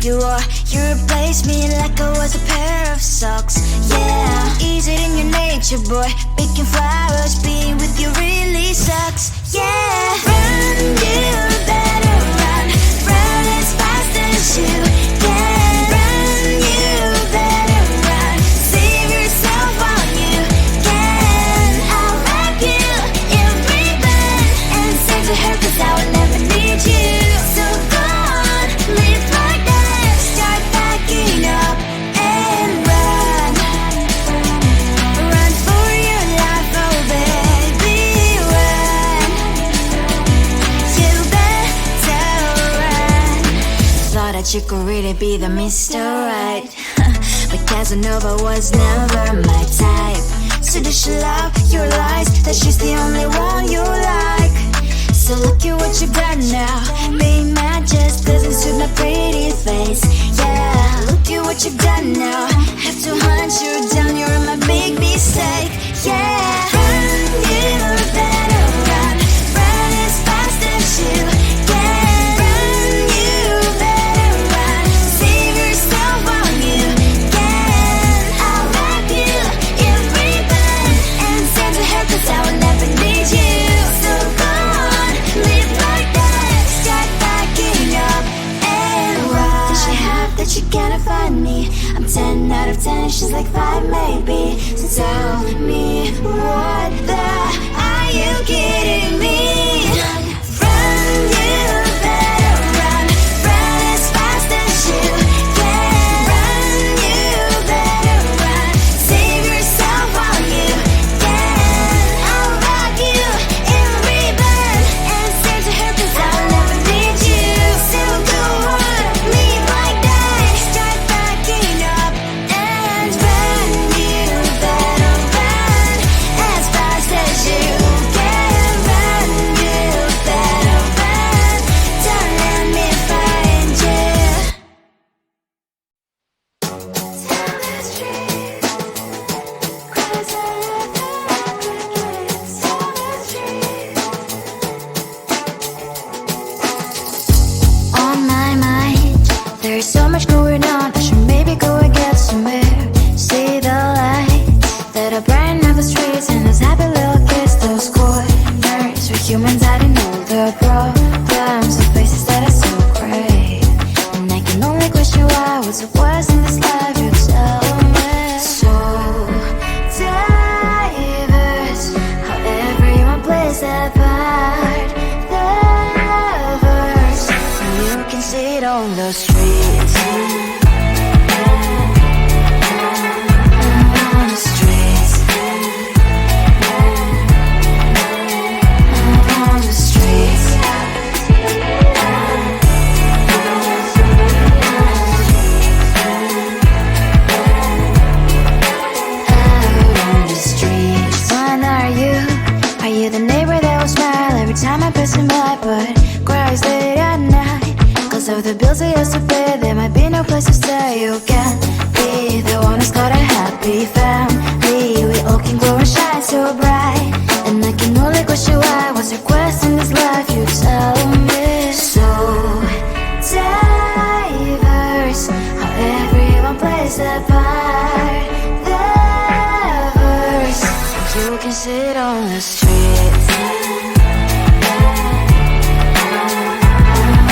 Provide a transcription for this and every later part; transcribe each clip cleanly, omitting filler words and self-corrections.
you are. You replaced me like I was a pair of socks. Yeah, is it in your nature, boy? Picking flowers, being with you really sucks. Yeah, run, you better run. Run as fast as you can. Run, you better run. Save yourself while you can. I'll wrap you in ribbon and send to her, 'cause I will never need you. So go on, live like that. Start backing up and run. Run for your life, oh baby, run. You better run. Thought that you could really be the Mr. Right, but Casanova was never my type. So does she love your lies, that she's the only one you like? So look at what you've done now. Being mad just doesn't suit my pretty face. Yeah, look at what you've done now. Have to hunt you down, you're my big mistake. Yeah, run, you better run. Run as fast as you can. Run, you better run. Save yourself while you can. I'll wrap you in ribbon and send to her, 'cause I will never need you. So go on, live like that. Start backing up and run. Does she have that you cannot find me? I'm 10 out of 10, she's like 5 maybe. So tell me, what the, are you kidding me? Run, you better run. Run as fast as you can. Run, you better run. Save yourself while you can. I'll wrap you in ribbon and send to her, 'cause I will never need you. So go on, live like that. Start backing up and run. You better run as fast as you can. Run, you better run. Don't let me find you. Tell the street, 'cause I live like a dream. Tell the street. On my mind, there's so much going on. I should maybe go and get somewhere. See the lights that are brighten up the streets, and those happy little kids, those corners where humans hiding all their problems, the faces that are so great. And I can only question why. What's the worst in this life? You tell me. So diverse, how everyone plays their part. Lovers, you can see it on the streets. On the streets. On the streets. Out on the streets. When are you? Are you the neighbor that will smile every time I pass him by, but cries late at night? 'Cause of the bills I used to pay, there might be no place to stay. You can't be the one who's got a happy family. We all can grow and shine so bright, and I can only question why. What's your quest in this life? You tell me. So diverse, how everyone plays their part. Lovers, you can sit on the streets.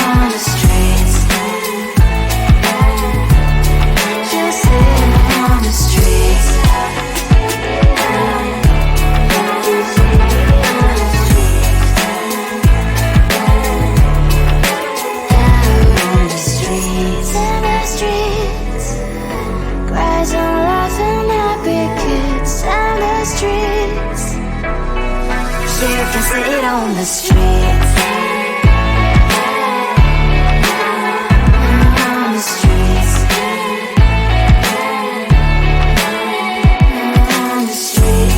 On the streets. You sit on the streets. Out on the streets. In the streets. Cries and laughing happy kids. On the streets. You can sit on the streets. On the streets. On the streets.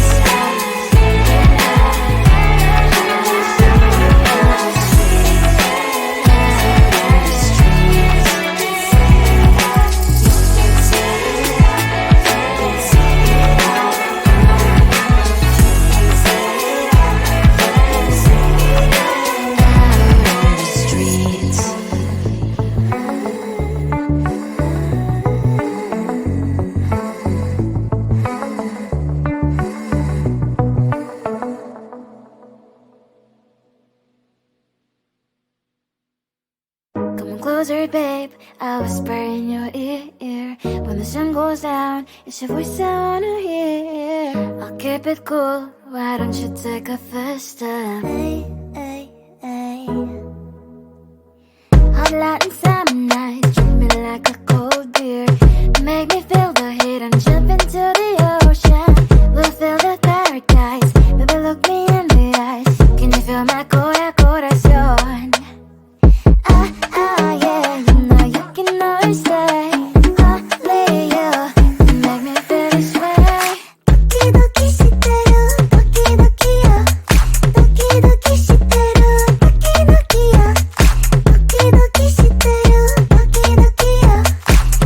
closer, babe. I'll whisper in your ear. When the sun goes down, it's your voice I wanna hear. I'll keep it cool, why don't you take a first step? Hey, hey, hey. Hot light and summer nights, treat me like a cold beer. Make me feel the heat and jump into the ocean. We'll feel the paradise, baby look me in the eyes. Can you feel my corazón? Yeah, you know you can always stay. Only you can make me feel this way. Doki doki shiteru, doki doki yo. Doki doki shiteru, doki doki yo. Doki doki shiteru, doki doki yo.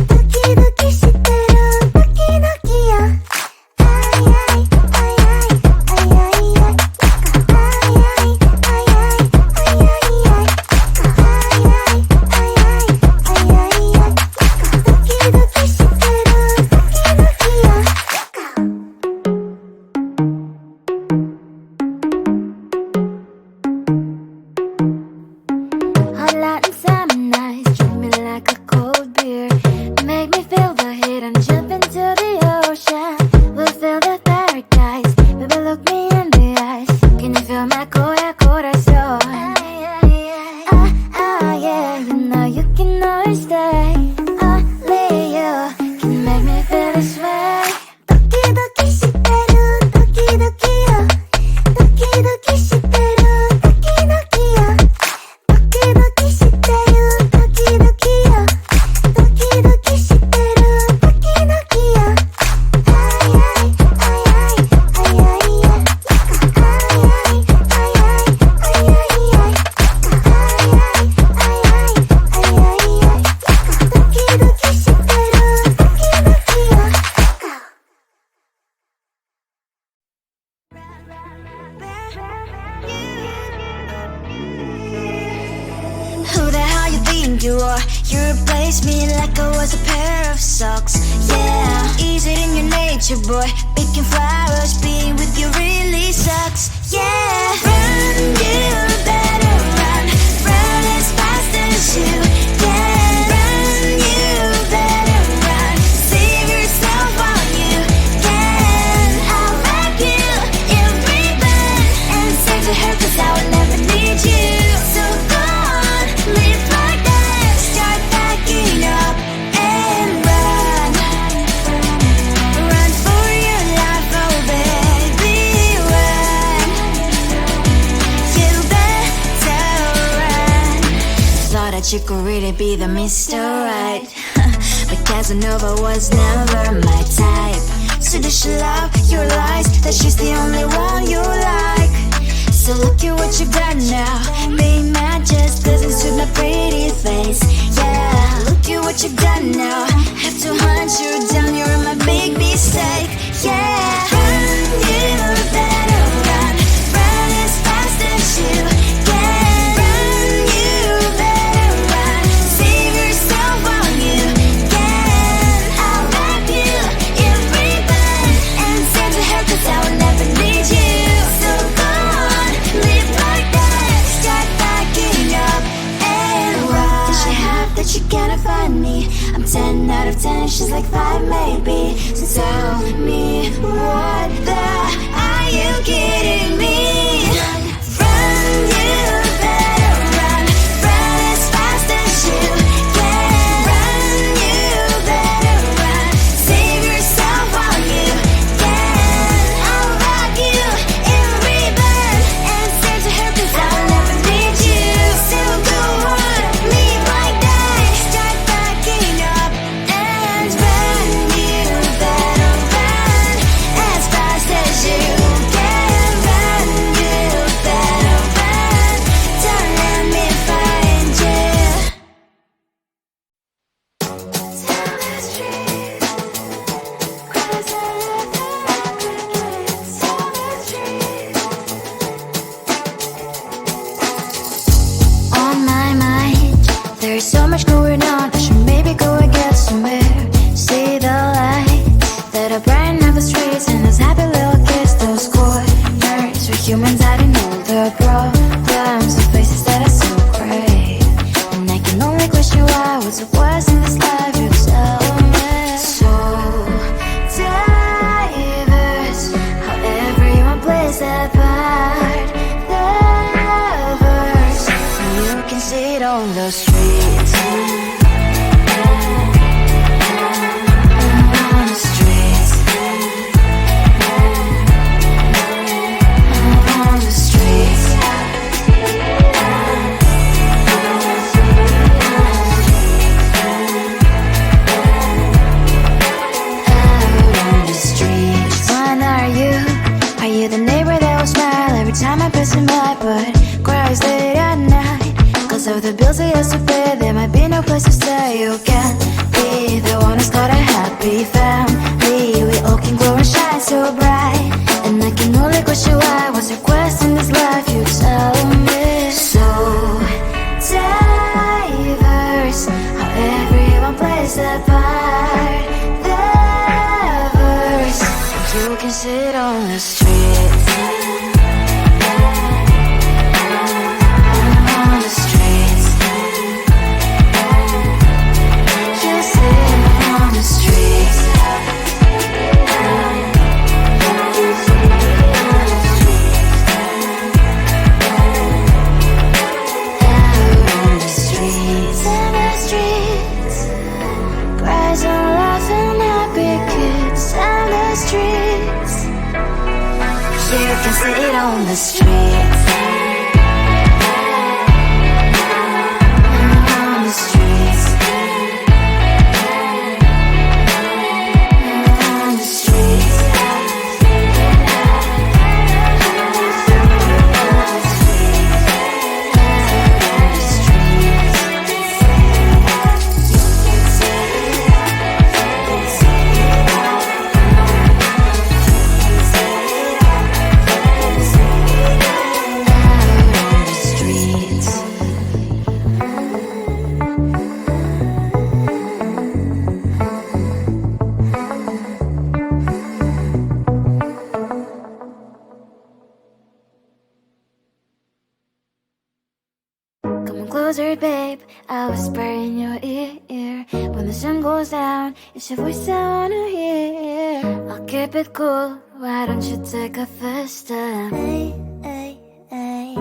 Doki doki shiteru, doki doki yo. Ay ay ay ay ay ay ay. Ay ay ay ay ay ay ay. Hot light and summer nights, treat me like a cold beer. Make me feel the heat and jump into the ocean. We'll feel the paradise, baby look me in the eyes. Can you feel my corazón? Yeah, you know you can always stay. Only you can make me feel this way. Doki doki shiteru, doki doki yo. Doki doki shiteru, doki doki yo. Doki doki shiteru, doki doki yo. Doki doki shiteru, doki doki yo. Ay ay ay ay ay ay ay. Ay ay ay ay ay ay ay. Ay ay ay ay ay ay ay. Doki doki shiteru, doki doki yo. Who the hell you think you are? You replaced me like I was a pair of socks. Yeah, is it in your nature, boy? Picking flowers, being with you really sucks. Yeah, run, you better run. Run as fast as you can. Run, you better run. Save yourself while you can. I'll wrap you in ribbon and send to her 'cause I will never need you. So go on, live like that. Start backing up and run. Run for your life, oh baby, run. You better run. Thought that you could really be the Mr. Right. But Casanova was never my type. So does she love your lies? That she's the only one you like. So look at what you got now. Being mad just doesn't suit my pretty face. Yeah, look at what you got now. Have to hunt you down, you're my big mistake. Yeah, run, you better run. Run as fast as you can. Run, you better run. Save yourself while you can. I'll wrap you in ribbon and send to her 'cause I will never need you. So go on, live like that. Start backing up and run. Does she have that you cannot find me? I'm 10 out of 10, she's like 5 maybe. So tell me, what the are you kidding me? Run, you better run. Run as fast as you can. Run, you better run. Save yourself while you can. I'll wrap you in ribbon and send to her 'cause I'll never need you. So go on, live like that. Start backing up and run. You better run as fast as you can. Run, you better run. Don't let me find you. Tell the street, cries out the crickets. Tell the street. On my mind, there's so much going on. I should maybe go and get somewhere. See the lights that are brighten up the streets, and those happy little kids, those corners where humans hiding all the problems, the places that are so great. And I can only question apart. Lovers, you can see it on the streets. On the streets. On the streets. Time I pass him by, but cries late at night. Cause of the bills he has to pay, there might be no place to stay. You can't be the one who's got a happy family. We all can glow and shine so bright. And I can only question why. What's your quest in this life? You tell me. So diverse, how everyone plays their part. Lovers, you can sit on the street. You can see it on the streets. On the streets. On the streets. Closer, babe, I'll whisper in your ear. When the sun goes down, it's your voice I wanna hear. I'll keep it cool, why don't you take a first step? Hey, hey, hey.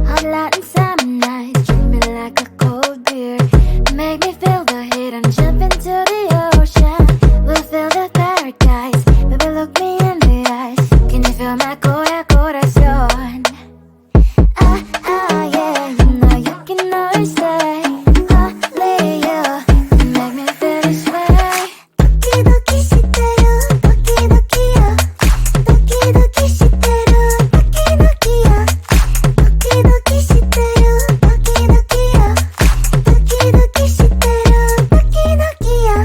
Hot light and summer nights, treat me like a cold beer. Make me feel the heat and jump into the ocean. We'll feel the paradise, baby look me in the eyes. Can you feel my corazón? Yeah, you know you can always stay. Only you can make me feel this way. Doki doki shiteru, doki doki yo. Doki doki shiteru, doki doki yo. Doki doki shiteru, doki doki yo. Doki doki shiteru, doki doki yo.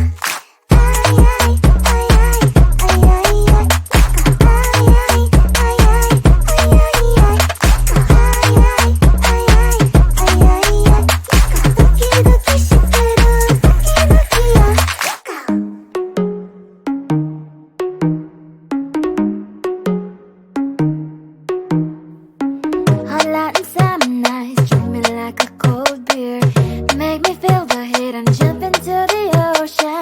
Ay ay ay ay ay ay ay. Ay ay ay ay ay ay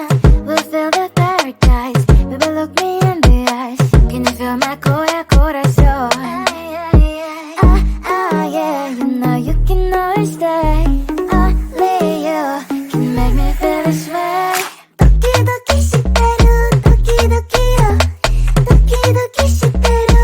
ay.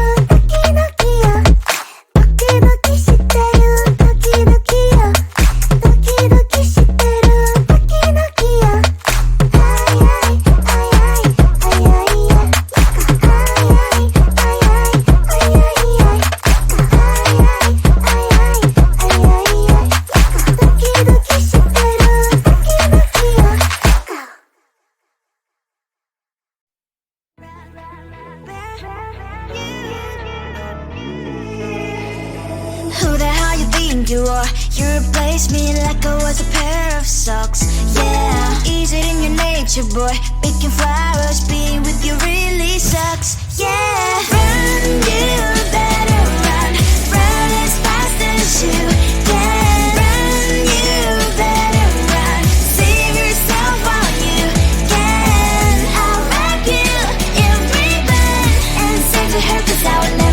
You are, you replaced me like I was a pair of socks. Yeah, is it in your nature, boy? Picking flowers, being with you really sucks. Yeah, run, you better run, run as fast as you can. Run, you better run, save yourself while you can. I'll wrap you in ribbon and send to her 'cause I would never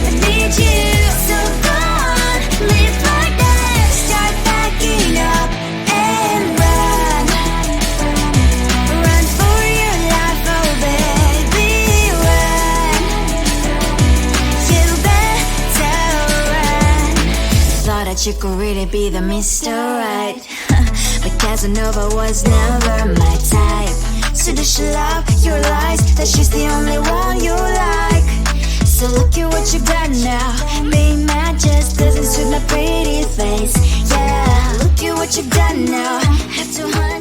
that you could really be the Mr. Right. But Casanova was never my type. So does she love your lies, that she's the only one you like? So look at what you got now. Being mad just doesn't suit my pretty face. Yeah, look at what you got now. Have to hunt